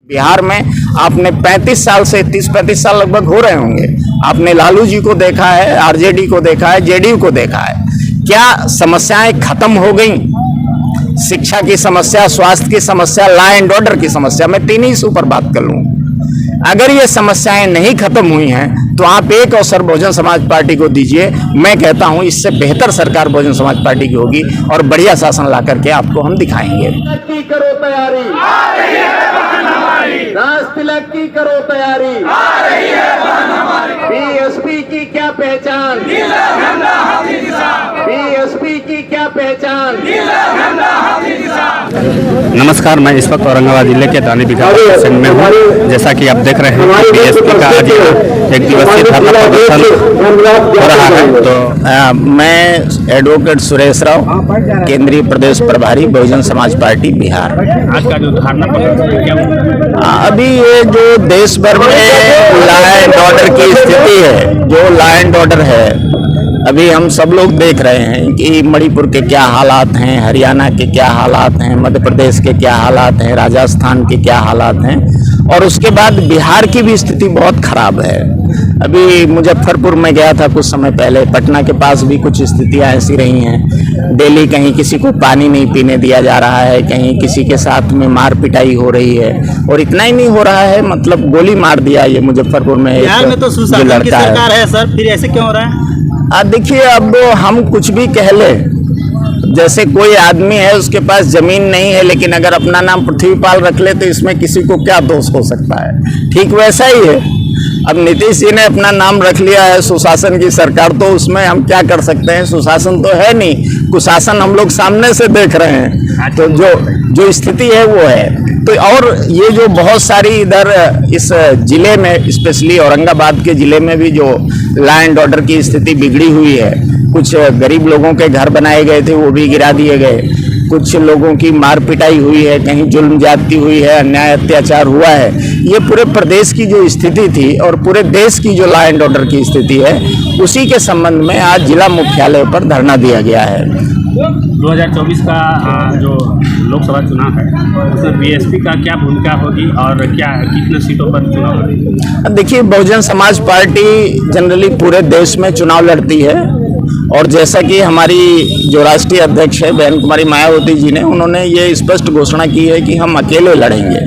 बिहार में आपने 35 साल से 30-35 साल लगभग हो रहे होंगे, आपने लालू जी को देखा है, आरजेडी को देखा है, जेडीयू को देखा है। क्या समस्याएं खत्म हो गई? शिक्षा की समस्या, स्वास्थ्य की समस्या, लॉ एंड ऑर्डर की समस्या, मैं तीन ही इस ऊपर बात कर लूं। अगर ये समस्याएं नहीं खत्म हुई हैं तो आप एक अवसर बहुजन समाज पार्टी को दीजिए। मैं कहता हूं इससे बेहतर सरकार बहुजन समाज पार्टी की होगी और बढ़िया शासन ला करके आपको हम दिखाएंगे। करो तैयारी, राज तिलक की करो तैयारी, बीएसपी की क्या पहचान, बीएसपी की क्या पहचान। नमस्कार, मैं इस वक्त औरंगाबाद जिले के दानी विकास प्रखंड में हूँ। जैसा कि आप देख रहे हैं कि बीएसपी का आज एक दिवसीय धरना प्रदर्शन हो रहा है। तो मैं एडवोकेट सुरेश राव, केंद्रीय प्रदेश प्रभारी बहुजन समाज पार्टी बिहार। आज का जो धरना प्रदर्शन क्या अभी ये जो देश भर में लॉ एंड ऑर्डर की स्थिति है, जो लॉ एंड ऑर्डर है, अभी हम सब लोग देख रहे हैं कि मणिपुर के क्या हालात हैं, हरियाणा के क्या हालात हैं, मध्य प्रदेश के क्या हालात हैं, राजस्थान के क्या हालात हैं, और उसके बाद बिहार की भी स्थिति बहुत खराब है। अभी मुजफ्फरपुर में गया था कुछ समय पहले, पटना के पास भी कुछ स्थितियां ऐसी रही हैं। डेली कहीं किसी को पानी नहीं पीने दिया जा रहा है, कहीं किसी के साथ में मार पिटाई हो रही है, और इतना ही नहीं हो रहा है, मतलब गोली मार दिया ये मुजफ्फरपुर में। बिहार में तो सुशासन की सरकार है सर, फिर ऐसे क्यों हो रहा है? देखिए, अब हम कुछ भी कह ले, जैसे कोई आदमी है उसके पास जमीन नहीं है लेकिन अगर अपना नाम पृथ्वीपाल रख ले तो इसमें किसी को क्या दोष हो सकता है? ठीक वैसा ही है। अब नीतीश जी ने अपना नाम रख लिया है सुशासन की सरकार, तो उसमें हम क्या कर सकते हैं? सुशासन तो है नहीं, कुशासन हम लोग सामने से देख रहे हैं। तो जो स्थिति है वो है। तो और ये जो बहुत सारी इधर इस जिले में, स्पेशली औरंगाबाद के जिले में भी जो लॉ एंड ऑर्डर की स्थिति बिगड़ी हुई है, कुछ गरीब लोगों के घर बनाए गए थे वो भी गिरा दिए गए, कुछ लोगों की मार पिटाई हुई है, कहीं जुल्म ज्यादती हुई है, अन्याय अत्याचार हुआ है। ये पूरे प्रदेश की जो स्थिति थी और पूरे देश की जो लॉ एंड ऑर्डर की स्थिति है, उसी के संबंध में आज जिला मुख्यालय पर धरना दिया गया है। 2024 का जो लोकसभा चुनाव है उसमें बीएसपी का क्या भूमिका होगी और क्या कितने सीटों पर चुनाव लड़ेगी? देखिए, बहुजन समाज पार्टी जनरली पूरे देश में चुनाव लड़ती है, और जैसा कि हमारी जो राष्ट्रीय अध्यक्ष है बहन कुमारी मायावती जी ने, उन्होंने ये स्पष्ट घोषणा की है कि हम अकेले लड़ेंगे।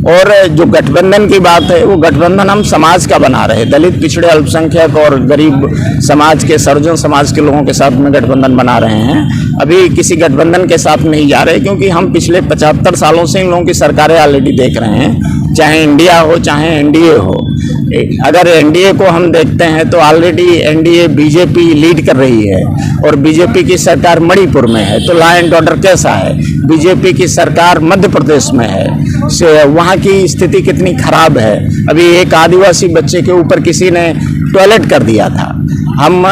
और जो गठबंधन की बात है, वो गठबंधन हम समाज का बना रहे, दलित, पिछड़े, अल्पसंख्यक और गरीब समाज के, सर्वजन समाज के लोगों के साथ में गठबंधन बना रहे हैं। अभी किसी गठबंधन के साथ नहीं जा रहे, क्योंकि हम पिछले 75 सालों से इन लोगों की सरकारें ऑलरेडी देख रहे हैं, चाहे इंडिया हो चाहे एनडीए हो। अगर एनडीए को हम देखते हैं तो ऑलरेडी एनडीए बीजेपी लीड कर रही है, और बीजेपी की सरकार मणिपुर में है, तो लॉ एंड ऑर्डर कैसा है? बीजेपी की सरकार मध्य प्रदेश में है, वहाँ की स्थिति कितनी खराब है। अभी एक आदिवासी बच्चे के ऊपर किसी ने टॉयलेट कर दिया था। हम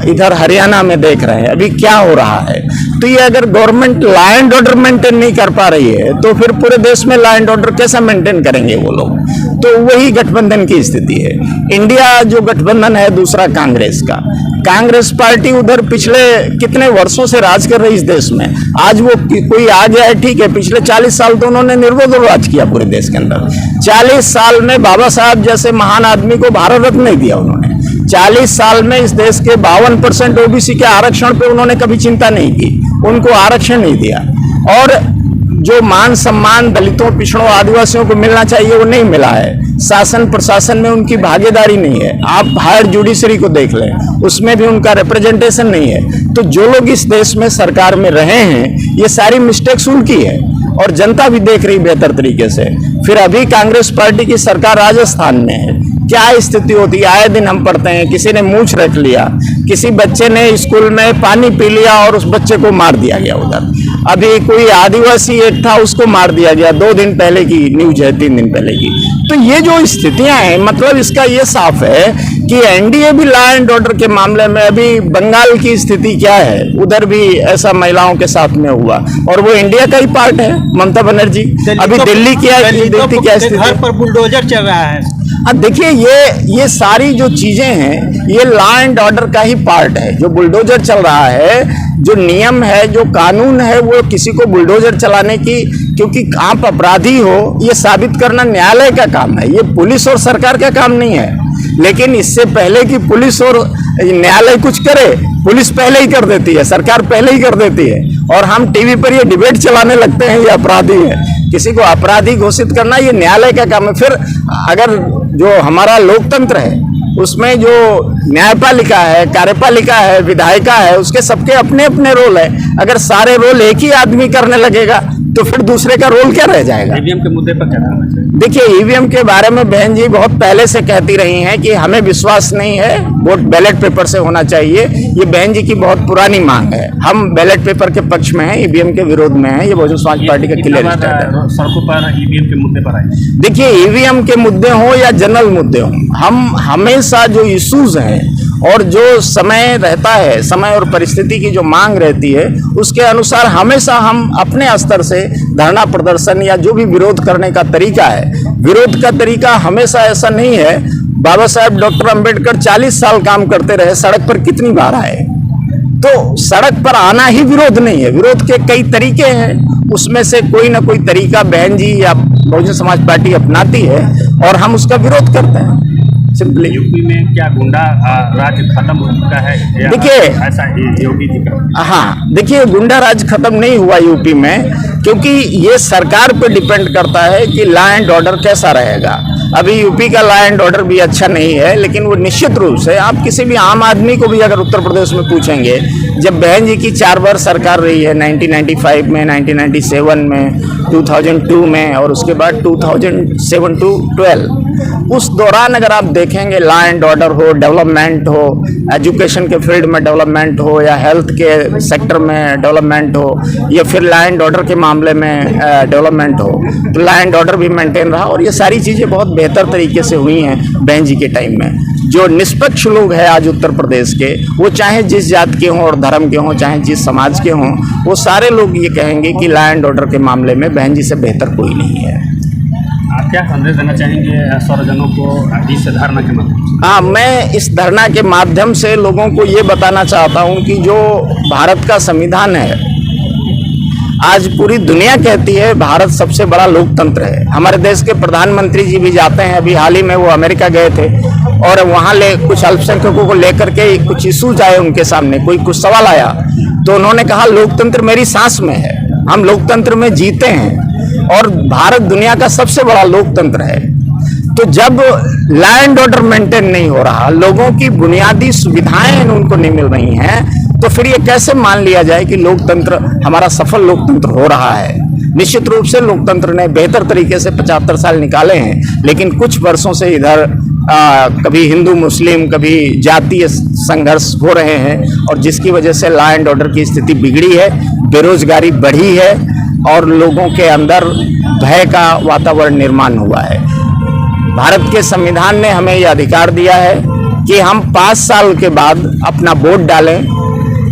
इधर हरियाणा में देख रहे हैं अभी क्या हो रहा है। तो ये अगर government law and order maintain नहीं कर पा रही है तो फिर पूरे देश में लॉ एंड ऑर्डर कैसा मेंटेन करेंगे वो लोग? तो वही गठबंधन की स्थिति है। इंडिया जो गठबंधन है दूसरा कांग्रेस का, कांग्रेस पार्टी उधर पिछले कितने वर्षों से राज कर रही इस देश में। आज वो कोई आ गया है, ठीक है, पिछले 40 साल तो उन्होंने निर्विरोध राज किया पूरे देश के अंदर। 40 साल में बाबा साहब जैसे महान आदमी को भारत रत्न नहीं दिया उन्होंने। 40 साल में इस देश के 52% ओबीसी के आरक्षण पे उन्होंने कभी चिंता नहीं की, उनको आरक्षण नहीं दिया। और जो मान सम्मान दलितों, पिछड़ों, आदिवासियों को मिलना चाहिए वो नहीं मिला है। शासन प्रशासन में उनकी भागीदारी नहीं है। आप हायर जुडिशरी को देख लें, उसमें भी उनका रिप्रेजेंटेशन नहीं है। तो जो लोग इस देश में सरकार में रहे हैं, ये सारी मिस्टेक्स उनकी है, और जनता भी देख रही बेहतर तरीके से। फिर अभी कांग्रेस पार्टी की सरकार राजस्थान में है, क्या स्थिति होती है आए दिन हम पढ़ते हैं। किसी ने मूंछ रख लिया, किसी बच्चे ने स्कूल में पानी पी लिया और उस बच्चे को मार दिया गया उधर। अभी कोई आदिवासी एक था, उसको मार दिया गया, 2 दिन पहले की न्यूज है, 3 दिन पहले की। तो ये जो स्थितियां हैं, मतलब इसका ये साफ है कि एनडीए भी लॉ एंड ऑर्डर के मामले में, अभी बंगाल की स्थिति क्या है, उधर भी ऐसा महिलाओं के साथ में हुआ, और वो इंडिया का ही पार्ट है, ममता बनर्जी। अभी दिल्ली क्या स्थिति, घर पर बुलडोजर चल रहा है। अब देखिए, ये सारी जो चीजें हैं ये लॉ एंड ऑर्डर का ही पार्ट है। जो बुलडोजर चल रहा है, जो नियम है, जो कानून है, वो किसी को बुलडोजर चलाने की क्योंकि आप अपराधी हो ये साबित करना न्यायालय का काम है, ये पुलिस और सरकार का काम नहीं है। लेकिन इससे पहले कि पुलिस और न्यायालय कुछ करे, पुलिस पहले ही कर देती है, सरकार पहले ही कर देती है, और हम टीवी पर ये डिबेट चलाने लगते हैं ये अपराधी है। किसी को अपराधी घोषित करना ये न्यायालय का काम है। फिर अगर जो हमारा लोकतंत्र है उसमें जो न्यायपालिका है, कार्यपालिका है, विधायिका है, उसके सबके अपने अपने रोल है। अगर सारे रोल एक ही आदमी करने लगेगा तो फिर दूसरे का रोल क्या रह जाएगा। ईवीएम के मुद्दे पर क्या कहना चाहिए? देखिए, ईवीएम के बारे में बहन जी बहुत पहले से कहती रही हैं कि हमें विश्वास नहीं है, वोट बैलेट पेपर से होना चाहिए। ये बहन जी की बहुत पुरानी मांग है। हम बैलेट पेपर के पक्ष में हैं, ईवीएम के विरोध में हैं। ये बहुजन समाज पार्टी का क्लियर स्टैंड है। सड़कों पर ईवीएम के मुद्दे पर आए, देखिए, ईवीएम के मुद्दे हों या जनरल मुद्दे हों, हम हमेशा जो इश्यूज हैं और जो समय रहता है, समय और परिस्थिति की जो मांग रहती है, उसके अनुसार हमेशा हम अपने स्तर से धरना प्रदर्शन या जो भी विरोध करने का तरीका है, विरोध का तरीका हमेशा ऐसा नहीं है। बाबा साहेब डॉक्टर अंबेडकर 40 साल काम करते रहे, सड़क पर कितनी बार आए? तो सड़क पर आना ही विरोध नहीं है। विरोध के कई तरीके हैं, उसमें से कोई ना कोई तरीका बहन जी या बहुजन समाज पार्टी अपनाती है और हम उसका विरोध करते हैं। सिंपली यूपी में क्या गुंडा राज खत्म हो चुका है? देखिए, ऐसा योगी जी का, हाँ, देखिए, गुंडा राज खत्म नहीं हुआ यूपी में, क्योंकि ये सरकार पे डिपेंड करता है कि लॉ एंड ऑर्डर कैसा रहेगा। अभी यूपी का लॉ एंड ऑर्डर भी अच्छा नहीं है, लेकिन वो निश्चित रूप से आप किसी भी आम आदमी को भी अगर उत्तर प्रदेश में पूछेंगे, जब बहन जी की 4 बार सरकार रही है, 1995 में, 1997 में, 2002 में और उसके बाद 2007 to 12, उस दौरान अगर आप देखेंगे लॉ एंड ऑर्डर हो, डेवलपमेंट हो, एजुकेशन के फील्ड में डेवलपमेंट हो या हेल्थ के सेक्टर में डेवलपमेंट हो या फिर लॉ एंड ऑर्डर के मामले में डेवलपमेंट हो, तो लॉ एंड ऑर्डर भी मेंटेन रहा और ये सारी चीज़ें बहुत बेहतर तरीके से हुई हैं बहन जी के टाइम में। जो निष्पक्ष लोग हैं आज उत्तर प्रदेश के, वो चाहे जिस जात के हों और धर्म के हों, चाहे जिस समाज के हों, वो सारे लोग ये कहेंगे कि लॉ एंड ऑर्डर के मामले में बहन जी से बेहतर कोई नहीं है। आप क्या संदेश देना चाहेंगे स्वरजनों को इस धरना के माध्यम से? हाँ, मैं इस धरना के माध्यम से लोगों को ये बताना चाहता हूँ कि जो भारत का संविधान है, आज पूरी दुनिया कहती है भारत सबसे बड़ा लोकतंत्र है। हमारे देश के प्रधानमंत्री जी भी जाते हैं, अभी हाल ही में वो अमेरिका गए थे और वहाँ कुछ अल्पसंख्यकों को लेकर के कुछ इशूज आए उनके सामने, कोई कुछ सवाल आया तो उन्होंने कहा लोकतंत्र मेरी सांस में है, हम लोकतंत्र में जीते हैं और भारत दुनिया का सबसे बड़ा लोकतंत्र है। तो जब लॉ एंड ऑर्डर मेंटेन नहीं हो रहा, लोगों की बुनियादी सुविधाएं उनको नहीं मिल रही हैं, तो फिर ये कैसे मान लिया जाए कि लोकतंत्र हमारा सफल लोकतंत्र हो रहा है। निश्चित रूप से लोकतंत्र ने बेहतर तरीके से 75 साल निकाले हैं, लेकिन कुछ वर्षों से इधर कभी हिंदू मुस्लिम, कभी जातीय संघर्ष हो रहे हैं और जिसकी वजह से लॉ एंड ऑर्डर की स्थिति बिगड़ी है, बेरोजगारी बढ़ी है और लोगों के अंदर भय का वातावरण निर्माण हुआ है। भारत के संविधान ने हमें यह अधिकार दिया है कि हम 5 साल के बाद अपना वोट डालें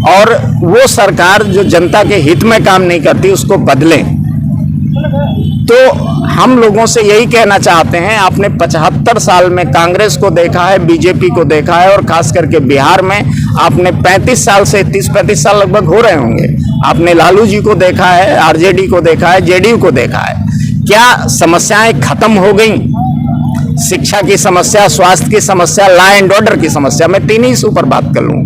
और वो सरकार जो जनता के हित में काम नहीं करती उसको बदलें। तो हम लोगों से यही कहना चाहते हैं, आपने 75 साल में कांग्रेस को देखा है, बीजेपी को देखा है और खास करके बिहार में आपने 35 साल से 30-35 साल लगभग हो रहे होंगे, आपने लालू जी को देखा है, आरजेडी को देखा है, जेडीयू को देखा है। क्या समस्याएं खत्म हो गई? शिक्षा की समस्या, स्वास्थ्य की समस्या, लॉ एंड ऑर्डर की समस्या, मैं 3 ही इशू पर बात कर लूँ।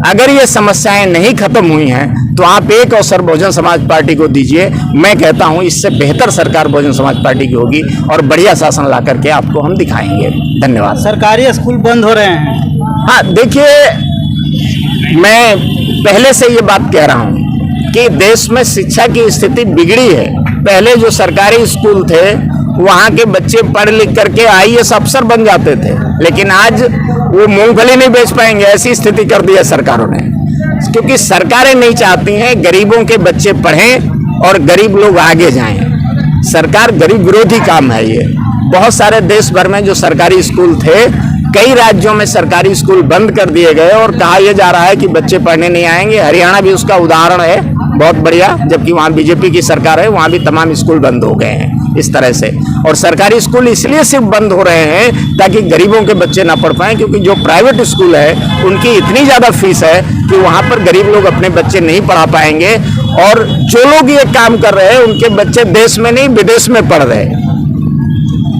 अगर ये समस्याएं नहीं खत्म हुई हैं तो आप एक अवसर बहुजन समाज पार्टी को दीजिए। मैं कहता हूं इससे बेहतर सरकार बहुजन समाज पार्टी की होगी और बढ़िया शासन ला करके आपको हम दिखाएंगे। धन्यवाद। सरकारी स्कूल बंद हो रहे हैं। हाँ, देखिए, मैं पहले से ये बात कह रहा हूं कि देश में शिक्षा की स्थिति बिगड़ी है। पहले जो सरकारी स्कूल थे वहाँ के बच्चे पढ़ लिख करके IAS अफसर बन जाते थे, लेकिन आज वो मूंगफली नहीं बेच पाएंगे, ऐसी स्थिति कर दी है सरकारों ने। क्योंकि सरकारें नहीं चाहती हैं गरीबों के बच्चे पढ़ें और गरीब लोग आगे जाएं। सरकार गरीब विरोधी काम है ये। बहुत सारे देश भर में जो सरकारी स्कूल थे, कई राज्यों में सरकारी स्कूल बंद कर दिए गए और कहा यह जा रहा है कि बच्चे पढ़ने नहीं आएंगे। हरियाणा भी उसका उदाहरण है, बहुत बढ़िया, जबकि वहाँ बीजेपी की सरकार है, वहाँ भी तमाम स्कूल बंद हो गए हैं। इस तरह से। और सरकारी स्कूल इसलिए सिर्फ बंद हो रहे हैं ताकि गरीबों के बच्चे ना पढ़ पाएं, क्योंकि जो प्राइवेट स्कूल है उनकी इतनी ज़्यादा फीस है कि वहाँ पर गरीब लोग अपने बच्चे नहीं पढ़ा पाएंगे। और जो लोग ये काम कर रहे हैं उनके बच्चे देश में नहीं विदेश में पढ़ रहे हैं,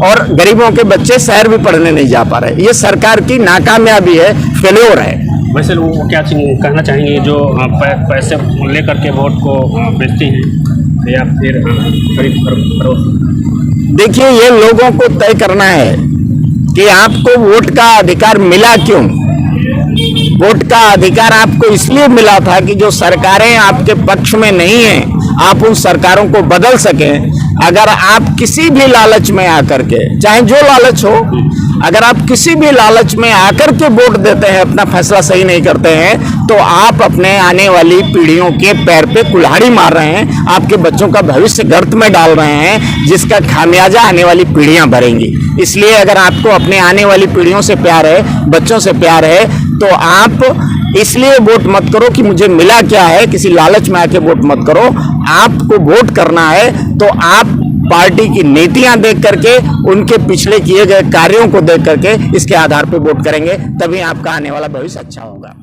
और गरीबों के बच्चे शहर भी पढ़ने नहीं जा पा रहे। ये सरकार की नाकामयाबी है, फेल्योर है। वैसे वो क्या कहना चाहेंगे जो पैसे लेकर के वोट को बेचते हैं या फिर देखिए, ये लोगों को तय करना है कि आपको वोट का अधिकार मिला क्यों। वोट का अधिकार आपको इसलिए मिला था कि जो सरकारें आपके पक्ष में नहीं हैं, आप उन सरकारों को बदल सकें। अगर आप किसी भी लालच में आकर के, चाहे जो लालच हो, अगर आप किसी भी लालच में आकर के वोट देते हैं, अपना फैसला सही नहीं करते हैं, तो आप अपने आने वाली पीढ़ियों के पैर पे कुल्हाड़ी मार रहे हैं, आपके बच्चों का भविष्य गर्त में डाल रहे हैं, जिसका खामियाजा आने वाली पीढ़ियां भरेंगी। इसलिए अगर आपको अपने आने वाली पीढ़ियों से प्यार है, बच्चों से प्यार है, तो आप इसलिए वोट मत करो कि मुझे मिला क्या है, किसी लालच में आके वोट मत करो। आपको वोट करना है तो आप पार्टी की नीतियां देख करके, उनके पिछले किए गए कार्यों को देख करके, इसके आधार पर वोट करेंगे, तभी आपका आने वाला भविष्य अच्छा होगा।